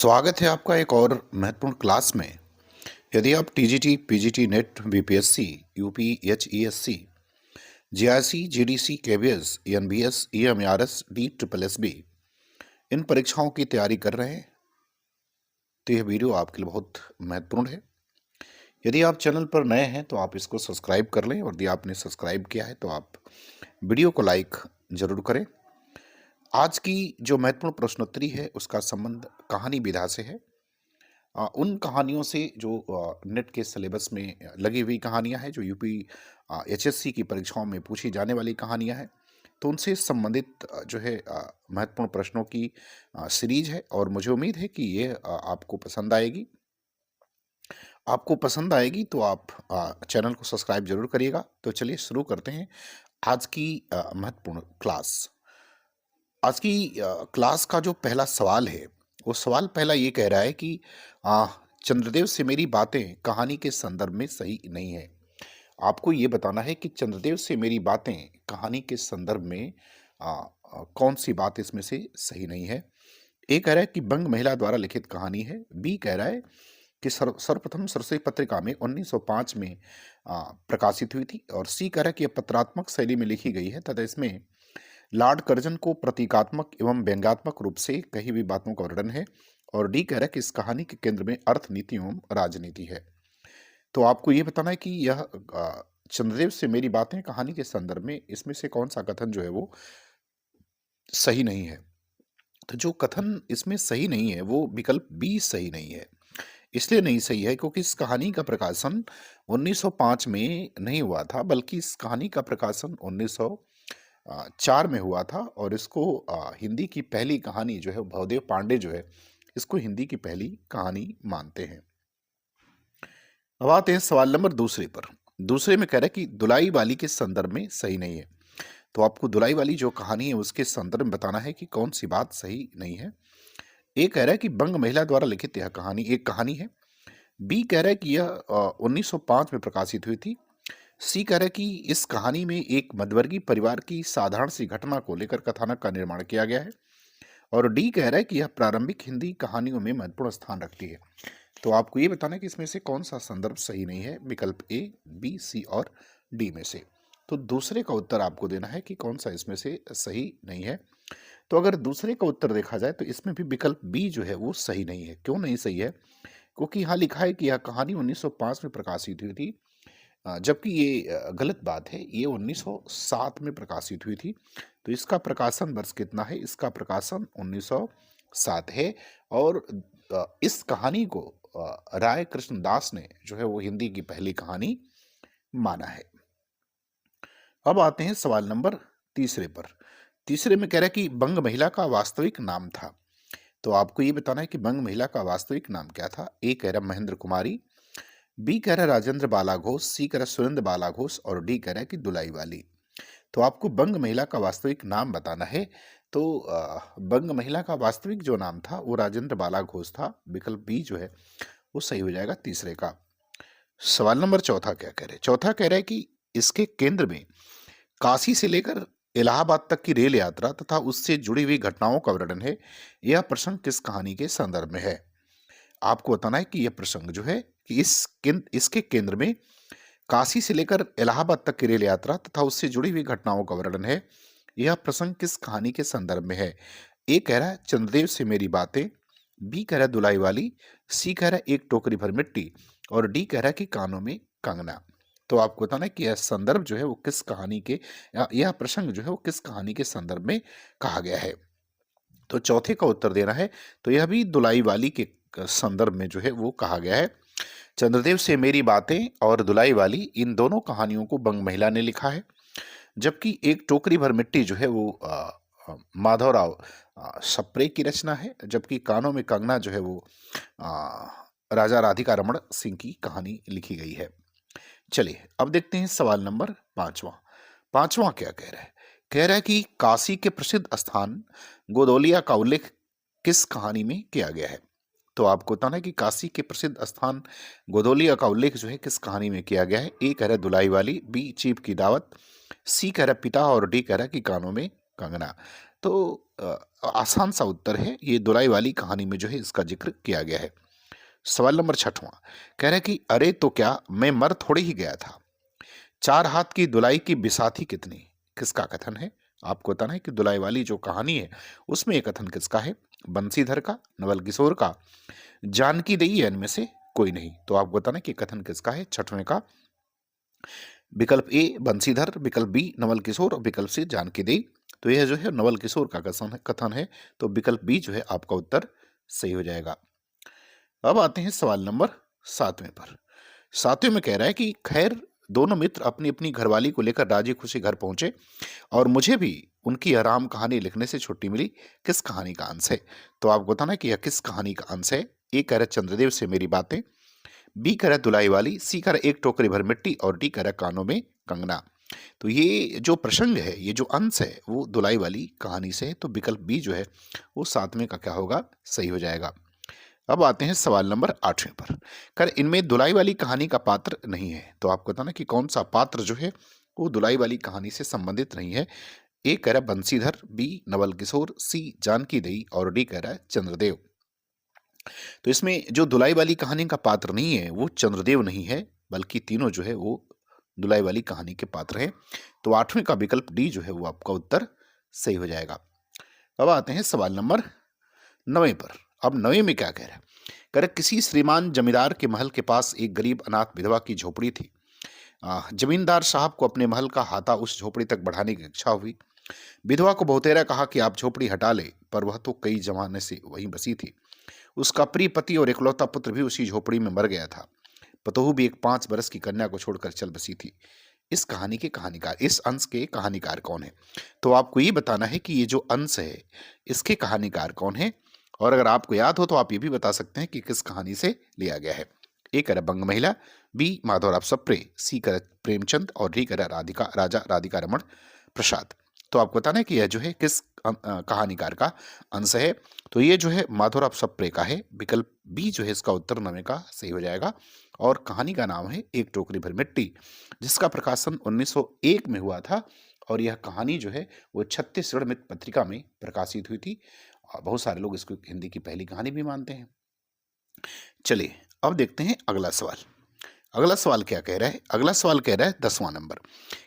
स्वागत है आपका एक और महत्वपूर्ण क्लास में। यदि आप TGT, PGT, NET, BPSC, UP, HESC, GIC, GDC, KVS, NBS, EMRS, D triple SB इन परीक्षाओं की तैयारी कर रहे हैं तो यह वीडियो आपके लिए बहुत महत्वपूर्ण है। यदि आप चैनल पर नए हैं तो आप इसको सब्सक्राइब कर लें, और यदि आपने सब्सक्राइब किया है तो आप वीडियो को लाइक जरूर करें। आज की जो महत्वपूर्ण प्रश्नोत्तरी है उसका संबंध कहानी विधा से है। उन कहानियों से जो नेट के सिलेबस में लगी हुई कहानियां हैं, जो यूपी एचएससी की परीक्षाओं में पूछी जाने वाली कहानियां हैं, तो उनसे संबंधित जो है महत्वपूर्ण प्रश्नों की सीरीज है। और मुझे उम्मीद है कि ये आपको पसंद आएगी। आपको पसंद आएगी तो आप चैनल को सब्सक्राइब जरूर करिएगा। तो चलिए शुरू करते हैं आज की महत्वपूर्ण क्लास। आज की क्लास का जो पहला सवाल है, वो सवाल पहला ये कह रहा है कि आ, चंद्रदेव से मेरी बातें कहानी के संदर्भ में सही नहीं है। आपको ये बताना है कि चंद्रदेव से मेरी बातें कहानी के संदर्भ में कौन सी बात इसमें से सही नहीं है। ए कह रहा है कि बंग महिला द्वारा लिखित कहानी है। बी कह रहा है कि सर्वप्रथम सरस्वती पत्रिका में 1905 में प्रकाशित हुई थी। और सी कह रहा है कि यह पत्रात्मक शैली में लिखी गई है तथा इसमें लॉर्ड कर्जन को प्रतीकात्मक एवं व्यंग्यात्मक रूप से कही हुई बातों का वर्णन है। और डी कह रहा है कि इस कहानी के केंद्र में अर्थ नीति एवं राजनीति है। तो आपको ये बताना है कि यह चंद्रदेव से मेरी बातें कहानी के संदर्भ में इसमें से कौन सा कथन जो है वो सही नहीं है। तो जो कथन इसमें सही नहीं है वो विकल्प बी सही नहीं है। इसलिए नहीं सही है क्योंकि इस कहानी का प्रकाशन 1905 में नहीं हुआ था, बल्कि इस कहानी का प्रकाशन 1904 में हुआ था। और इसको हिंदी की पहली कहानी जो है भवदेव पांडे जो है इसको हिंदी की पहली कहानी मानते हैं। अब आते हैं सवाल नंबर दूसरे पर। दूसरे में कह रहा है कि दुलाई वाली के संदर्भ में सही नहीं है। तो आपको दुलाई वाली जो कहानी है उसके संदर्भ में बताना है कि कौन सी बात सही नहीं है। ए कह रहा है कि बंग महिला द्वारा लिखित यह कहानी एक कहानी है। बी कह रहा है कि यह 1905 में प्रकाशित हुई थी। सी कह रहा है कि इस कहानी में एक मध्यवर्गीय परिवार की साधारण सी घटना को लेकर कथानक का निर्माण किया गया है। और डी कह रहा है कि यह प्रारंभिक हिंदी कहानियों में महत्वपूर्ण स्थान रखती है। तो आपको ये बताना है कि इसमें से कौन सा संदर्भ सही नहीं है, विकल्प ए, बी, सी और डी में से। तो दूसरे का उत्तर आपको देना है कि कौन सा इसमें से सही नहीं है। तो अगर दूसरे का उत्तर देखा जाए तो इसमें भी विकल्प बी जो है वो सही नहीं है। क्यों नहीं सही है? क्योंकि यहाँ लिखा है कि यह कहानी 1905 में प्रकाशित हुई थी, जबकि ये गलत बात है। ये 1907 में प्रकाशित हुई थी। तो इसका प्रकाशन वर्ष कितना है? इसका प्रकाशन 1907 है। और इस कहानी को राय कृष्ण दास ने जो है वो हिंदी की पहली कहानी माना है। अब आते हैं सवाल नंबर तीसरे पर। तीसरे में कह रहा है कि बंग महिला का वास्तविक नाम था। तो आपको ये बताना है कि बंग महिला का वास्तविक नाम क्या था। ए कह रहा है महेंद्र कुमारी, बी कह रहा है राजेंद्र बाला घोष, सी कह रहा है सुरेंद्र बाला घोष और डी कह रहा है कि दुलाई वाली। तो आपको बंग महिला का वास्तविक नाम बताना है। तो बंग महिला का वास्तविक जो नाम था वो राजेंद्र बाला घोष था। विकल्प बी जो है वो सही हो जाएगा तीसरे का। सवाल नंबर चौथा क्या कह रहे हैं? चौथा कह रहा है कि इसके केंद्र में काशी से लेकर इलाहाबाद तक की रेल यात्रा तथा उससे जुड़ी हुई घटनाओं का वर्णन है। यह प्रसंग किस कहानी के संदर्भ में है? आपको बताना है कि यह प्रसंग जो है कि इसके केंद्र में काशी से लेकर इलाहाबाद तक की रेल यात्रा तथा उससे जुड़ी हुई घटनाओं का वर्णन है। यह प्रसंग किस कहानी के संदर्भ में है? ए कह रहा है चंद्रदेव से मेरी बातें, बी कह रहा है दुलाई वाली, सी कह रहा है एक टोकरी भर मिट्टी और डी कह रहा है कि कानों में कंगना। तो आपको बताना है कि यह संदर्भ जो है वो किस कहानी के यह प्रसंग जो है वो किस कहानी के संदर्भ में कहा गया है। तो चौथे का उत्तर देना है। तो यह भी दुलाई वाली के संदर्भ में जो है वो कहा गया है। चंद्रदेव से मेरी बातें और दुलाई वाली इन दोनों कहानियों को बंग महिला ने लिखा है, जबकि एक टोकरी भर मिट्टी जो है वो माधवराव सप्रे की रचना है, जबकि कानों में कंगना जो है वो आ, राजा राधिका रमण सिंह की कहानी लिखी गई है। चलिए अब देखते हैं सवाल नंबर पांचवा। पांचवा क्या कह रहा है? कह रहा है कि काशी के प्रसिद्ध स्थान गोदोलिया का उल्लेख किस कहानी में किया गया है। तो आपको बताना है कि काशी के प्रसिद्ध स्थान गोदोलिया का उल्लेख जो है किस कहानी में किया गया है। ए कह रहा है दुलाई वाली, बी चीप की दावत, सी कह रहा है पिता और डी कह रहा है कि कानों में कंगना। तो आसान सा उत्तर है, ये दुलाई वाली कहानी में जो है इसका जिक्र किया गया है। सवाल नंबर 6वां कह रहा है कि अरे तो क्या मैं मर थोड़ी ही गया था, 4 हाथ की दुलाई की बिसाथी कितनी। किसका कथन है? आपको बताना है कि दुलाई वाली जो कहानी है उसमें ये कथन किसका है? बंसीधर का, नवल किशोर का, जानकी देई या इनमें से कोई नहीं। तो आपको बताना है कि कथन किसका है 6वें का? विकल्प ए बंसीधर, विकल्प बी नवल किशोर और विकल्प सी जानकी देई। तो यह जो है नवल किशोर का कथन है, तो विकल्प बी जो है आपका उत्तर सही हो जाएगा। अब आते हैं सवाल नंबर 7वें पर। 7वें में कह रहा है कि खैर दोनों मित्र अपनी अपनी घरवाली को लेकर राजी खुशी घर पहुंचे और मुझे भी उनकी आराम कहानी लिखने से छुट्टी मिली। किस कहानी का अंश है? तो आपको बताना है कि यह किस कहानी का अंश है। ए कह रहा है चंद्रदेव से मेरी बातें, बी कह रहा है दुलाई वाली, सी कह रहा है एक टोकरी भर मिट्टी और डी कह रहा है कानों में कंगना। तो ये जो प्रसंग है, ये जो अंश है वो दुलाई वाली कहानी से है, तो विकल्प बी जो है वो 7वें का क्या होगा? सही हो जाएगा। अब आते हैं सवाल नंबर 8वें पर। कर इनमें दुलाई वाली कहानी का पात्र नहीं है, तो आपको बताना कि कौन सा पात्र जो है वो दुलाई वाली कहानी से संबंधित नहीं है। ए कह रहा है बंसीधर, बी नवल किशोर, सी जानकी देई और डी कह रहा है चंद्रदेव। तो इसमें जो दुलाई वाली कहानी का पात्र नहीं है वो चंद्रदेव नहीं है, बल्कि तीनों जो है वो दुलाई वाली कहानी के पात्र हैं। तो 8वें का विकल्प डी जो है वो आपका उत्तर सही हो जाएगा। अब आते हैं सवाल नंबर 9वें पर। अब 9वें में क्या कह रहा है? कह रहा है, किसी श्रीमान जमींदार के महल के पास एक गरीब अनाथ विधवा की झोपड़ी थी। जमींदार साहब को अपने महल का हाथा उस झोपड़ी तक बढ़ाने की इच्छा हुई। विधवा को बहुतेरा कहा कि आप झोपड़ी हटा ले, पर वह तो कई जमाने से वहीं बसी थी। उसका प्रिय पति और इकलौता पुत्र भी उसी झोपड़ी में मर गया था। पतोहू भी एक 5 बरस की कन्या को छोड़कर चल बसी थी। इस कहानी के कहानीकार, इस अंश के कहानीकार कौन है? तो आपको ये बताना है कि ये जो अंश है इसके कहानीकार कौन है। और अगर आपको याद हो तो आप ये भी बता सकते हैं कि किस कहानी से लिया गया है। ए कह रहा बंग महिला, बी माधवराव सप्रे, सी कह रहा प्रेमचंद और डी कह रहा राधिका राजा राधिका रमण प्रसाद। तो आपको बताना है कि यह जो है किस कहानीकार का अंश है। तो ये जो है माधवराव सप्रे का है। विकल्प बी जो है इसका उत्तर 9वें का सही हो जाएगा। और कहानी का नाम है एक टोकरी भर मिट्टी, जिसका प्रकाशन 1901 में हुआ था। और यह कहानी जो है वो छत्तीसगढ़ मित्र पत्रिका में प्रकाशित हुई थी। और बहुत सारे लोग इसको हिंदी की पहली कहानी भी मानते हैं। चलिए अब देखते हैं अगला सवाल। अगला सवाल क्या कह रहा है? अगला सवाल कह रहा है 10वां नंबर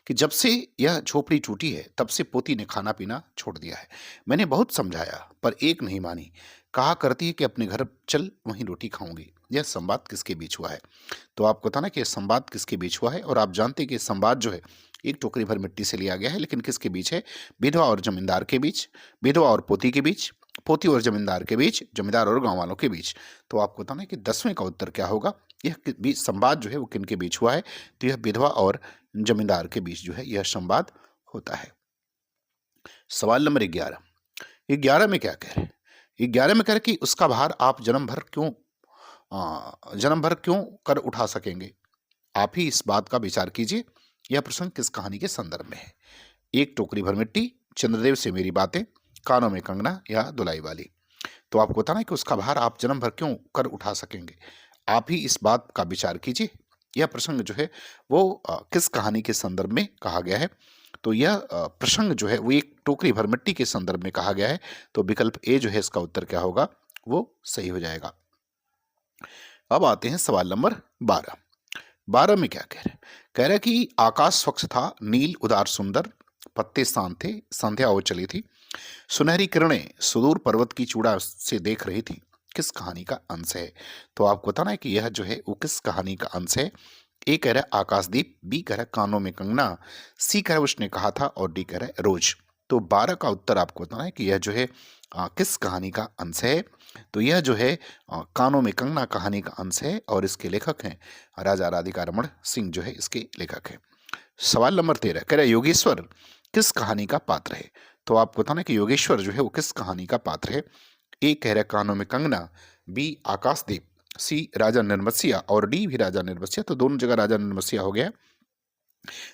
कि जब से यह झोपड़ी टूटी है तब से पोती ने खाना पीना छोड़ दिया है। मैंने बहुत समझाया पर एक नहीं मानी। कहा करती है कि अपने घर चल, वहीं रोटी खाऊंगी। यह संवाद किसके बीच हुआ है? तो आपको था ना कि यह संवाद किसके बीच हुआ है। और आप जानते हैं कि यह संवाद जो है एक टोकरी भर मिट्टी से लिया गया है, लेकिन किसके बीच है? विधवा और जमींदार के बीच, विधवा और पोती के बीच, पोती और जमींदार के बीच, जमींदार और गांव वालों के बीच। तो आपको बताना है कि 10वें का उत्तर क्या होगा। यह बीच संवाद जो है वो किन के बीच हुआ है? तो यह विधवा और जमींदार के बीच जो है यह संवाद होता है। सवाल नंबर 11। 11 में क्या कह रहे हैं? 11 में कह रहे कि उसका भार आप जन्म भर क्यों कर उठा सकेंगे? आप ही इस बात का विचार कीजिए। यह प्रसंग किस कहानी के संदर्भ में है? एक टोकरी भर मिट्टी, चंद्रदेव से मेरी बातें, कानों में कंगना या दुलाई वाली। तो आपको बताना है कि उसका भार आप जन्म भर क्यों कर उठा सकेंगे। आप ही इस बात का विचार कीजिए। यह प्रसंग जो है वो किस कहानी के संदर्भ में कहा गया है? तो यह प्रसंग जो है वो एक टोकरी भर मिट्टी के संदर्भ में कहा गया है। तो विकल्प ए जो है इसका उत्तर क्या होगा? वो सही हो जाएगा। अब आते हैं सवाल नंबर 12। 12 में क्या कह रहे हैं? कह रहे हैं कि आकाश स्वच्छ था, नील उदार सुंदर, पत्ते शांत थे, संध्या हो चली थी, सुनहरी किरणें सुदूर पर्वत की चूड़ा से देख रही थी। किस कहानी का अंश है? तो आपको बताना है कि यह जो है वो किस कहानी का अंश है। ए कह रहा है आकाशदीप, बी कह रहा है कानों में कंगना, सी कह रहा है उसने कहा था और डी कह रहा है रोज। तो 12 का उत्तर आपको बताना है कि यह जो है किस कहानी का अंश है। तो यह जो है कानों में कंगना कहानी का अंश है और इसके लेखक हैं राजा राधिका रमण सिंह जो है इसके लेखक हैं। सवाल नंबर 13 कह रहा है योगेश्वर किस कहानी का पात्र है? तो आपको बताना है कि योगेश्वर जो है वो किस कहानी का पात्र है। ए कह रहा है कानों में कंगना, बी आकाशदीप, सी राजा निर्मत्सिया और डी भी राजा निर्मत्सिया। तो दोनों जगह राजा निर्मत्सिया हो गया।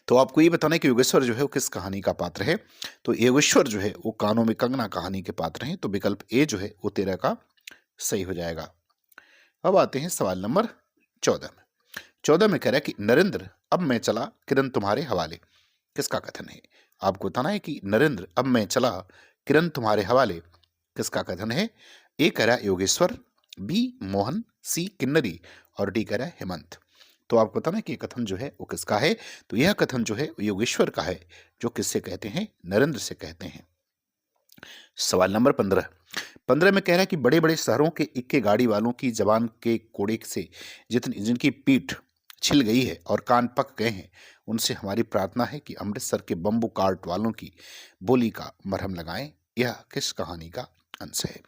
तो आपको ये बताना है कि योगेश्वर जो है वो किस कहानी का पात्र है। तो योगेश्वर जो है वो कानों में कंगना कहानी के पात्र हैं। तो विकल्प ए जो है वो 13 का सही हो जाएगा। अब आते हैं सवाल नंबर 14 में। 14 में कह रहा है कि नरेंद्र अब मैं चला, किरण तुम्हारे हवाले। किसका कथन है? आपको बताना है कि नरेंद्र अब मैं चला, किरण तुम्हारे हवाले किसका कथन है? ए कह रहा है योगेश्वर, बी मोहन, सी किन्नरी और डी कह रहा है हेमंत। तो आपको बताना कि ये कथन जो है वो किसका है? तो यह कथन जो है योगेश्वर का है, जो किससे कहते हैं? नरेंद्र से कहते हैं। सवाल नंबर 15 में कह रहा है कि बड़े बड़े शहरों के इक्के गाड़ी वालों की जबान के कोड़े से जितनी जिनकी पीठ छिल गई है और कान पक गए हैं, उनसे हमारी प्रार्थना है कि अमृतसर के बम्बू कार्ट वालों की बोली का मरहम लगाएं। यह किस कहानी का अंश है?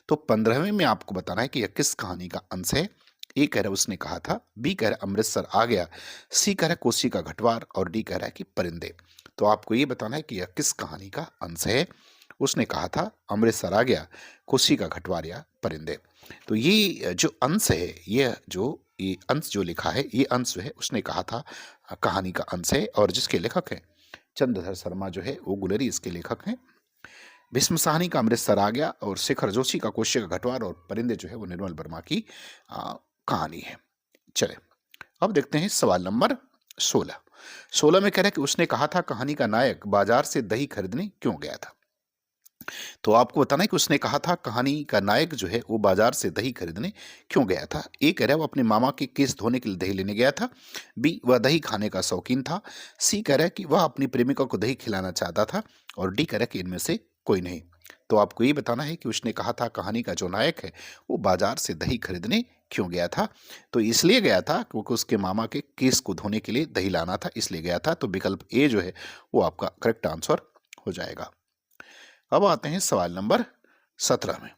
तो 15वें में आपको बताना है कि यह किस कहानी का अंश है। ए कह रहा है उसने कहा था, बी कह रहा है अमृतसर आ गया, सी कह रहा है कोसी का घटवार और डी कह रहा है कि परिंदे। तो आपको ये बताना है कि यह किस कहानी का अंश है। उसने कहा था अमृतसर आ गया, कोसी का घटवार या परिंदे। तो ये जो अंश है, ये अंश जो लिखा है, ये अंश जो है उसने कहा था कहानी का अंश है, और जिसके लेखक हैं चंद्रधर शर्मा जो है वो गुलेरी इसके लेखक हैं। भीष्म साहनी का अमृतसर आ गया और शेखर जोशी का कोशी का घटवार और परिंदे जो है वो निर्मल वर्मा की कहानी है। चले अब देखते हैं सवाल नंबर 16। 16 में कह रहा है कि उसने कहा था कहानी का नायक बाजार से दही खरीदने क्यों गया था। तो आपको बताना है कि उसने कहा था कहानी का नायक जो है वो बाजार से दही खरीदने क्यों गया था। ए कह रहा है वो अपने मामा के केस धोने के लिए दही लेने गया था, बी वह दही खाने का शौकीन था, सी कह रहा है कि वह अपनी प्रेमिका को दही खिलाना चाहता था, और डी कह रहा है कि इनमें से कोई नहीं। तो आपको ये बताना है कि उसने कहा था कहानी का जो नायक है वो बाजार से दही खरीदने क्यों गया था। तो इसलिए गया था क्योंकि उसके मामा के केस को धोने के लिए दही लाना था, इसलिए गया था। तो विकल्प ए जो है वो आपका करेक्ट आंसर हो जाएगा। अब आते हैं सवाल नंबर 17 में।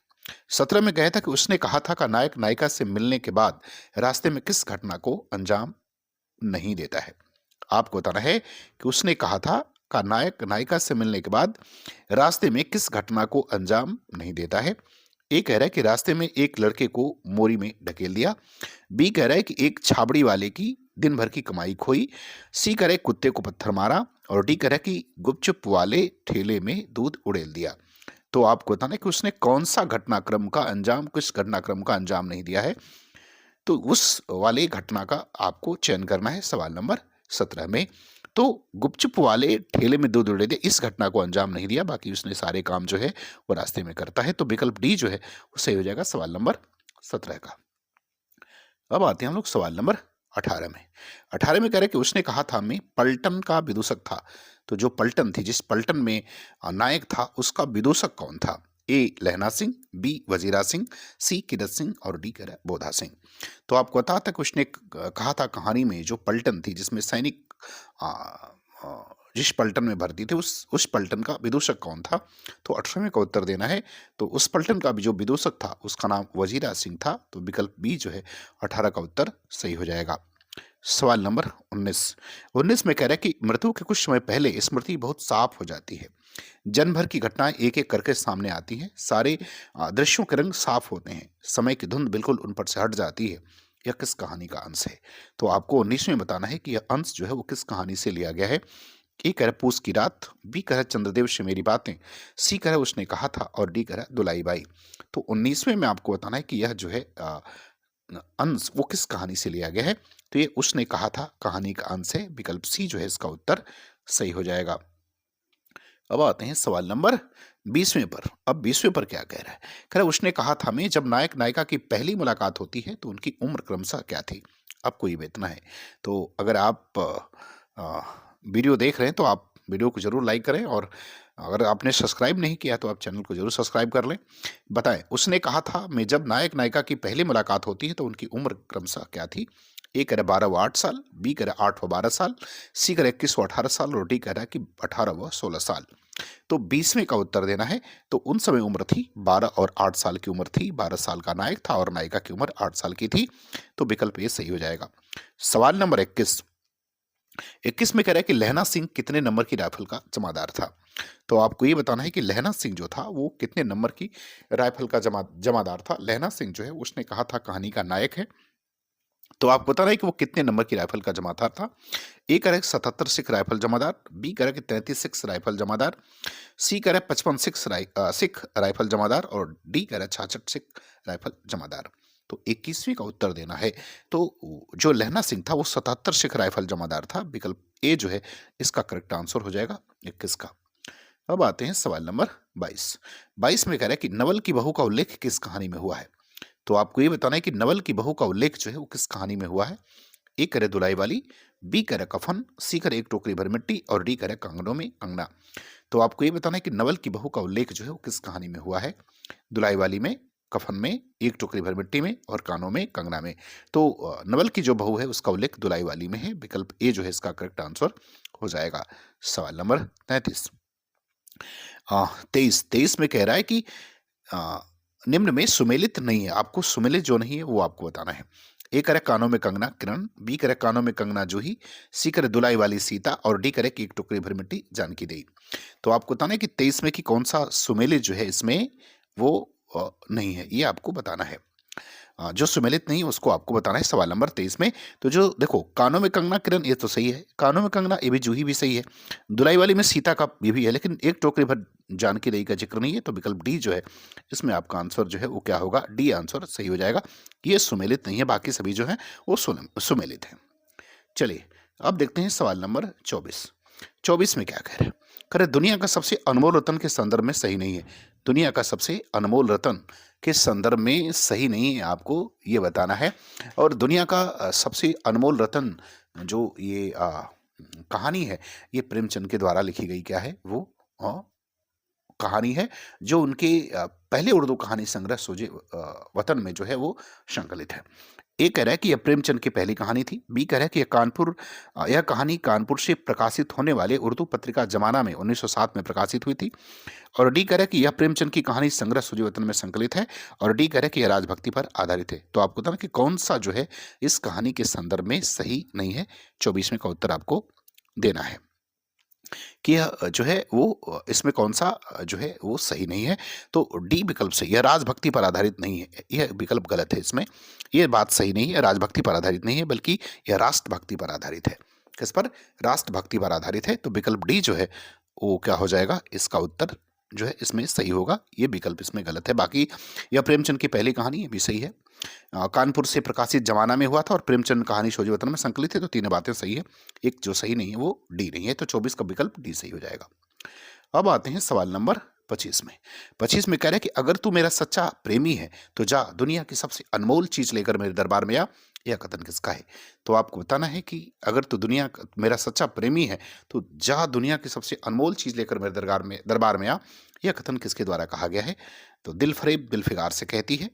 17 में कहा था कि उसने कहा था का नायक नायिका से मिलने के बाद रास्ते में किस घटना को अंजाम नहीं देता है। आपको बताना है कि उसने कहा था का नायक नायिका से मिलने के बाद रास्ते में किस घटना को अंजाम नहीं देता है। ए कह रहा है कि रास्ते में एक लड़के को मोरी में ढकेल दिया, बी कह रहा है कि एक छाबड़ी वाले की दिन भर की कमाई खोई, सी कह रहा है कुत्ते को पत्थर मारा, और डी कह रहा है कि गुपचुप वाले ठेले में दूध उड़ेल दिया। तो आपको बताना है कि उसने कौन सा घटनाक्रम का अंजाम, किस घटनाक्रम का अंजाम नहीं दिया है। तो उस वाले घटना का आपको चयन करना है सवाल नंबर 17 में। तो गुपचुप वाले ठेले में दूध उड़ेल दिया, इस घटना को अंजाम नहीं दिया, बाकी उसने सारे काम जो है वो रास्ते में करता है। तो विकल्प डी जो है वो सही हो जाएगा सवाल नंबर 17 का। अब आते हैं हम लोग सवाल नंबर 18 में। 18 में कह रहे कि उसने कहा था मैं पलटन का विदूषक था। तो जो पलटन थी, जिस पलटन में नायक था, उसका विदूषक कौन था। ए लहना सिंह, बी वजीरा सिंह, सी किरत सिंह और डी कह रहा है बोधा सिंह। तो आपको पता था कि उसने कहा था कहानी में जो पलटन थी जिसमें सैनिक आ, आ, जिस पलटन में भर्ती थे उस पलटन का विदूषक कौन था। तो 18वें का उत्तर देना है। तो उस पलटन का जो विदूषक था उसका नाम वजीरा सिंह था। तो विकल्प बी जो है 18 का उत्तर सही हो जाएगा। सवाल नंबर 19 में कह रहा है कि मृत्यु के कुछ समय पहले स्मृति बहुत साफ हो जाती है, जन्म भर की घटनाएं एक एक करके सामने आती हैं, सारे दृश्यों के रंग साफ होते हैं, समय की धुंध बिल्कुल उन पर से हट जाती है। यह किस कहानी का अंश है। तो आपको 19 में बताना है कि यह अंश जो है वो किस कहानी से लिया गया है। ए कह रहा पूस की रात, बी कह रहा चंद्रदेव से मेरी बातें, सी कह रहा उसने कहा था और डी कह रहा दुलाई बाई। तो 19वें में आपको बताना है कि यह जो है अंश वो किस कहानी से लिया गया है। तो ये उसने कहा था कहानी का अंश है, विकल्प सी जो है इसका उत्तर सही हो जाएगा। अब आते हैं सवाल नंबर 20वें पर। अब 20वें पर क्या कह रहा है। कह रहा उसने कहा था मैं जब नायक नायिका की पहली मुलाकात होती है तो उनकी उम्र क्रमशः क्या थी। आपको ये बेतना है। तो अगर आप वीडियो देख रहे हैं तो आप वीडियो को जरूर लाइक करें, और अगर आपने सब्सक्राइब नहीं किया तो आप चैनल को जरूर सब्सक्राइब कर लें। बताएं उसने कहा था मैं जब नायक नायिका की पहली मुलाकात होती है तो उनकी उम्र क्रमशः क्या थी। ए कह रहा 12 व 8 साल, बी कह रहा 8 व 12 साल, सी कह रहा 21 व 18 साल और डी कह रहा है कि 18 व 16 साल। तो 20वें का उत्तर देना है। तो उन समय उम्र थी 12 और 8 साल की उम्र थी। 12 साल का नायक था और नायिका की उम्र 8 साल की थी। तो विकल्प ए सही हो जाएगा। सवाल नंबर 21 में कह रहा है कि लहना सिंह कितने नंबर की राइफल का जमादार था। तो आपको ये बताना है कि लहना सिंह जो था वो कितने नंबर की राइफल का जमादार था। लहना सिंह जो है उसने कहा था कहानी का नायक है। तो आपको बताना है कि वो कितने नंबर की राइफल का जमादार था। ए कह रहा है 77 सिख राइफल जमादार, बी कह रहा है कि 33 सिख राइफल जमादार, सी कह रहा है 55 सिख राइफल जमादार और डी कह रहा है 66 सिख राइफल जमादार। तो 21वीं का उत्तर देना है। तो जो लहना सिंह था वो 77 सिख राइफल जमादार था। विकल्प ए जो है इसका करेक्ट आंसर हो जाएगा 21 का। अब आते हैं सवाल नंबर 22। 22 में कह रहा है कि नवल की बहू का उल्लेख किस कहानी में हुआ है। तो आपको ये बताना है कि नवल की बहू का उल्लेख जो है वो किस कहानी में हुआ है। ए करे दुलाई वाली, बी करे कफन, सी करे एक टोकरी भर मिट्टी और डी करे कंगनों में कंगना। तो आपको ये बताना है कि नवल की बहू का उल्लेख जो है वो किस कहानी में हुआ है। दुलाई वाली में, कफन में, एक टोकरी भर मिट्टी में और कानों में कंगना में। तो नवल की जो बहू है उसका उल्लेख दुलाई वाली में है। विकल्प ए जो है इसका करेक्ट आंसर हो जाएगा। सवाल नंबर 33। 23 में कह रहा है कि आ, निम्न में सुमेलित नहीं है। आपको सुमेलित जो नहीं है वो आपको बताना है। ए करे कानों में कंगना किरण, बी करे कानों में कंगना जूही, सी करे दुलाई वाली सीता और डी करे कि एक टुकड़ी भर मिट्टी जानकी देई। तो आपको बताना है कि 23 में कि कौन सा सुमेलित जो है इसमें वो नहीं है, ये आपको बताना है। जो सुमेलित नहीं है उसको आपको बताना है सवाल नंबर 23 में। तो जो देखो कानों में कंगना किरण ये तो सही है, कानों में कंगना ये भी जूही भी सही है, दुलाई वाली में सीता का ये भी है, लेकिन एक टोकरी भर जानकी रही का जिक्र नहीं है। तो विकल्प डी जो है इसमें आपका आंसर जो है वो क्या होगा, डी आंसर सही हो जाएगा। ये सुमेलित नहीं है, बाकी सभी जो है वो सुमेलित है। चलिए अब देखते हैं सवाल नंबर 24। 24 में क्या कह रहे हैं, कह रहे दुनिया का सबसे अनमोल रतन के संदर्भ में सही नहीं है। दुनिया का सबसे अनमोल रतन के संदर्भ में सही नहीं है, आपको ये बताना है। और दुनिया का सबसे अनमोल रतन जो ये कहानी है ये प्रेमचंद के द्वारा लिखी गई क्या है, वो कहानी है जो उनके पहले उर्दू कहानी संग्रह सोजे वतन में जो है वो संकलित है। ए कह रहा है कि यह प्रेमचंद की पहली कहानी थी, बी कह रहा है कि यह कहानी कानपुर से प्रकाशित होने वाले उर्दू पत्रिका जमाना में 1907 में प्रकाशित हुई थी, और डी कह रहा है कि यह प्रेमचंद की कहानी संग्रह सूर्य वतन में संकलित है, और डी कह रहा है कि यह राजभक्ति पर आधारित है। तो आपको बताना कि कौन सा जो है इस कहानी के संदर्भ में सही नहीं है। 24वें का उत्तर आपको देना है कि यह जो है वो इसमें कौन सा जो है वो सही नहीं है। तो डी विकल्प से, यह राजभक्ति पर आधारित नहीं है, यह विकल्प गलत है। इसमें यह बात सही नहीं है, राजभक्ति पर आधारित नहीं है, बल्कि यह राष्ट्रभक्ति पर आधारित है। किस पर, राष्ट्रभक्ति पर आधारित है। तो विकल्प डी जो है वो क्या हो जाएगा, इसका उत्तर जो है इसमें सही होगा। ये विकल्प इसमें गलत है। बाकी यह प्रेमचंद की पहली कहानी, ये भी सही है, कानपुर से प्रकाशित जमाना में हुआ था, और प्रेमचंद कहानी शोजे वतन में संकलित है। तो तीनों बातें सही है, एक जो सही नहीं है वो डी नहीं है। तो 24 का विकल्प डी सही हो जाएगा। अब आते हैं सवाल नंबर 25 में। 25 में कह रहे हैं कि अगर तू मेरा सच्चा प्रेमी है तो जा दुनिया की सबसे अनमोल चीज लेकर मेरे दरबार में आ। यह कथन किसका है। तो आपको बताना है कि अगर तू मेरा सच्चा प्रेमी है तो जा दुनिया की सबसे अनमोल चीज लेकर मेरे दरबार में आ। यह कथन किसके द्वारा कहा गया है। तो दिल फरेब दिल फिगार से कहती है,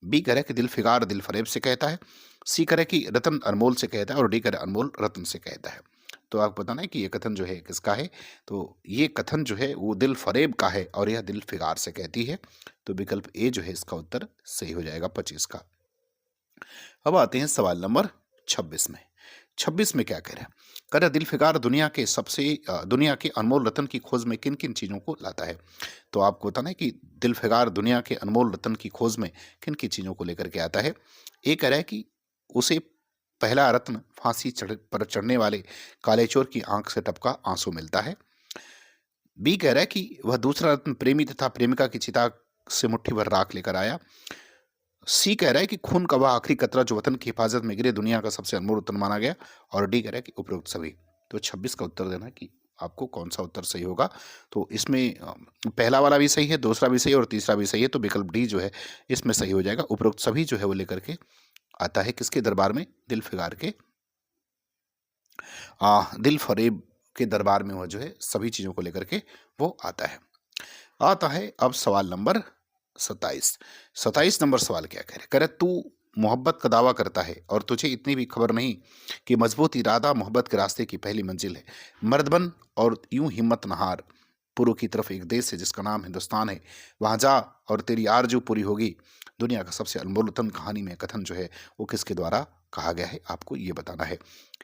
बी करे कि दिल फिगार दिल फरेब से कहता है, सी करे कि रतन अनमोल से कहता है, और डी करे अनमोल रतन से कहता है। तो आपको बताना है कि ये कथन जो है किसका है। तो ये कथन जो है वो दिल फरेब का है, और यह दिल फिगार से कहती है। तो विकल्प ए जो है इसका उत्तर सही हो जाएगा 25 का। अब आते हैं सवाल नंबर 26 में। 26 में क्या कह रहे हैं, कह रहे दिल फिगार दुनिया के अनमोल रतन की खोज में किन किन चीजों को लाता है। तो आपको बताना है कि दिल फिगार दुनिया के अनमोल रतन की खोज में किन किन चीजों को लेकर के आता है। ए कह रहा है कि उसे पहला रत्न पर चढ़ने वाले काले चोर की आंख से टपका आंसू मिलता है। बी कह रहा है कि वह दूसरा रत्न प्रेमी तथा प्रेमिका की चिता से मुट्ठी भर राख लेकर आया। सी कह रहा है कि खून का वह आखिरी कतरा जो वतन की हिफाजत में गिरे दुनिया का सबसे अनमोल रत्न माना गया। और डी कह रहा है कि उपरोक्त सभी। तो 26 का उत्तर देना कि आपको कौन सा उत्तर सही होगा। तो इसमें पहला वाला भी सही है, दूसरा भी सही है और तीसरा भी सही है। तो विकल्प डी जो है इसमें सही हो जाएगा। उपरोक्त सभी जो है वो लेकर के आता है किसके दरबार में, दिल फिगार के दिल फरेब के दरबार में वह जो है सभी चीजों को लेकर के वो आता है। अब सवाल नंबर 27। 27 नंबर सवाल क्या कह रहे, तू मोहब्बत का दावा करता है और तुझे इतनी भी खबर नहीं कि मजबूत इरादा मोहब्बत के रास्ते की पहली मंजिल है। मर्द बन और यूं हिम्मत नहार, पूर्व की तरफ एक देश है जिसका नाम हिंदुस्तान है, वहां जा और तेरी आरजू पूरी होगी। दुनिया का सबसे अनमोल रतन कहानी में कथन जो है वो किसके द्वारा कहा गया है, आपको ये बताना है।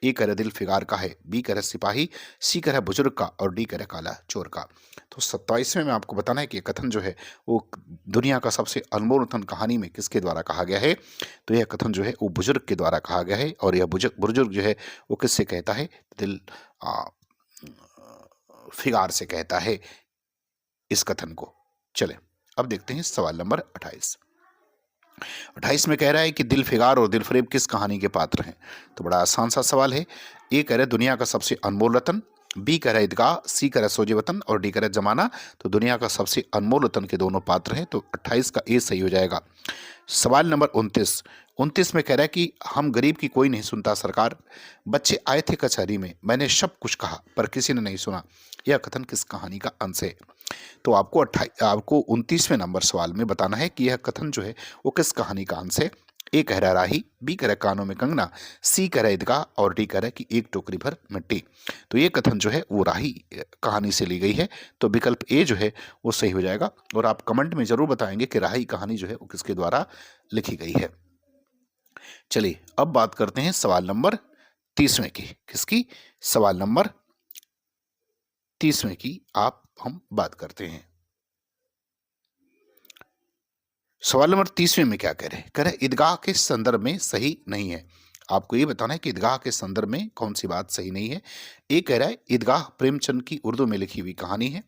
ए कह रहे दिल फिगार का है, बी कह रहे सिपाही, सी कह रहे बुजुर्ग का, और डी कह रहे काला चोर का। तो 27वें में आपको बताना है कि कथन जो है वो दुनिया का सबसे अनमोल रतन कहानी में किसके द्वारा कहा गया है। तो यह कथन जो है वो बुजुर्ग के द्वारा कहा गया है, और यह बुजुर्ग जो है वो किससे कहता है, दिल फिगार से कहता है इस कथन को। चले अब देखते हैं सवाल नंबर 28। 28 में कह रहा है कि दिल फिगार और दिल फरेब किस कहानी के पात्र हैं। तो बड़ा आसान सा सवाल है। ये कह रहे दुनिया का सबसे अनमोल रतन, बी कह रहा है ईदगाह, सी कह रहा है सोजे वतन और डी कह रहा है जमाना। तो दुनिया का सबसे अनमोल वतन के दोनों पात्र हैं, तो 28 का ए सही हो जाएगा। सवाल नंबर 29 में कह रहा है कि हम गरीब की कोई नहीं सुनता सरकार, बच्चे आए थे कचहरी में, मैंने सब कुछ कहा पर किसी ने नहीं सुना, यह कथन किस कहानी का अंश है। तो आपको 29वें नंबर सवाल में बताना है कि यह कथन जो है वो किस कहानी का अंश है। ए कह रहा है राही, बी कह रहा है कानों में कंगना, सी कह रहा है ईदगाह और डी कह रहा है कि एक टोकरी भर मिट्टी। तो ये कथन जो है वो राही कहानी से ली गई है, तो विकल्प ए जो है वो सही हो जाएगा। और आप कमेंट में जरूर बताएंगे कि राही कहानी जो है वो किसके द्वारा लिखी गई है। चलिए अब बात करते हैं सवाल नंबर 30वें की। किसकी? सवाल नंबर 30वें की आप हम बात करते हैं। सवाल नंबर 30वें में क्या कह रहे हैं? कह रहे ईदगाह के संदर्भ में सही नहीं है। आपको ये बताना है कि ईदगाह के संदर्भ में कौन सी बात सही नहीं है। ए कह रहा है ईदगाह प्रेमचंद की उर्दू में लिखी हुई कहानी है।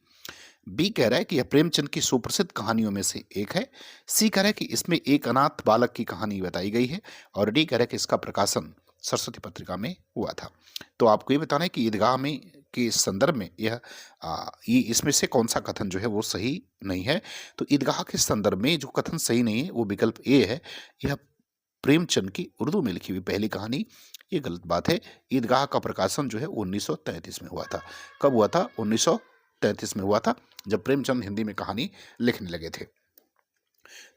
बी कह रहा है कि यह प्रेमचंद की सुप्रसिद्ध कहानियों में से एक है। सी कह रहा है कि इसमें एक अनाथ बालक की कहानी बताई गई है। और डी कह रहा है कि इसका प्रकाशन सरस्वती पत्रिका में हुआ था। तो आपको ये बताना है कि ईदगाह में के संदर्भ में ये इसमें से कौन सा कथन जो है वो सही नहीं है। तो ईदगाह के संदर्भ में जो कथन सही नहीं है वो विकल्प ए है। यह प्रेमचंद की उर्दू में लिखी हुई पहली कहानी, ये गलत बात है। ईदगाह का प्रकाशन जो है 1933 में हुआ था। कब हुआ था? 1933 में हुआ था, जब प्रेमचंद हिंदी में कहानी लिखने लगे थे।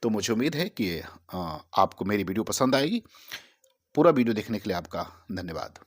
तो मुझे उम्मीद है कि आपको मेरी वीडियो पसंद आएगी। पूरा वीडियो देखने के लिए आपका धन्यवाद।